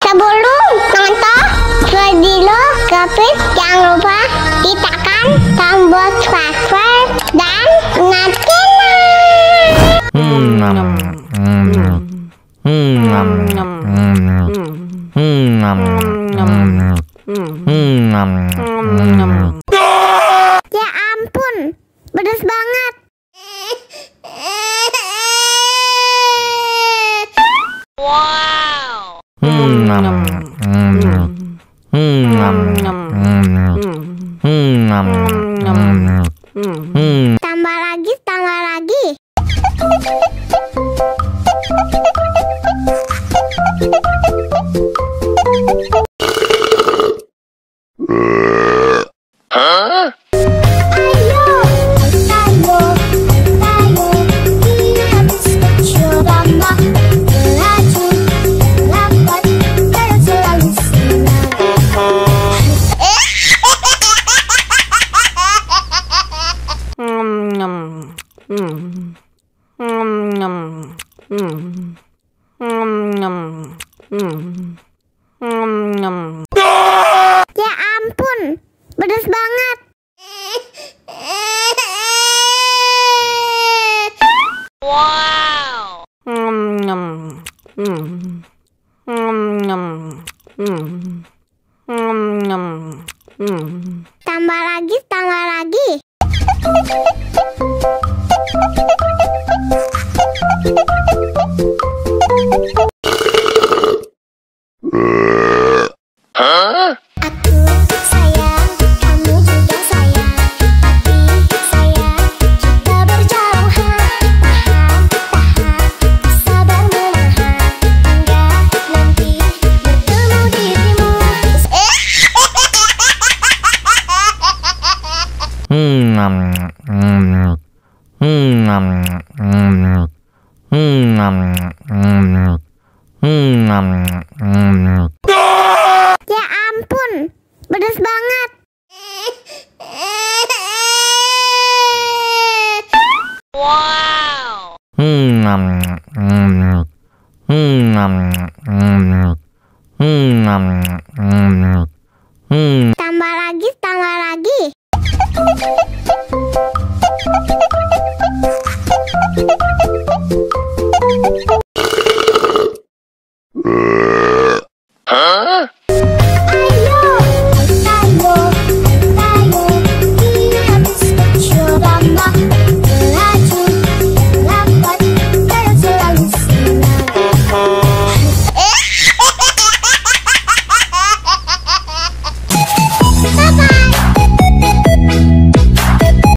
Sebelum nonton video Gapit, jangan lupa tekan tombol subscribe dan nyalakan. Ya ampun, pedas banget. Wow. Tambah lagi, tambah lagi. Hah? Ya ampun, pedas banget. Wow. Tambah lagi, tambah lagi. Hah? Aku sayang, kamu juga sayang, tapi sayang kita berjauhan. Tahan, sabar menahan, hingga nanti bertemu dirimu. Ya ampun, pedas banget. Wow. Tambah lagi, tambah lagi.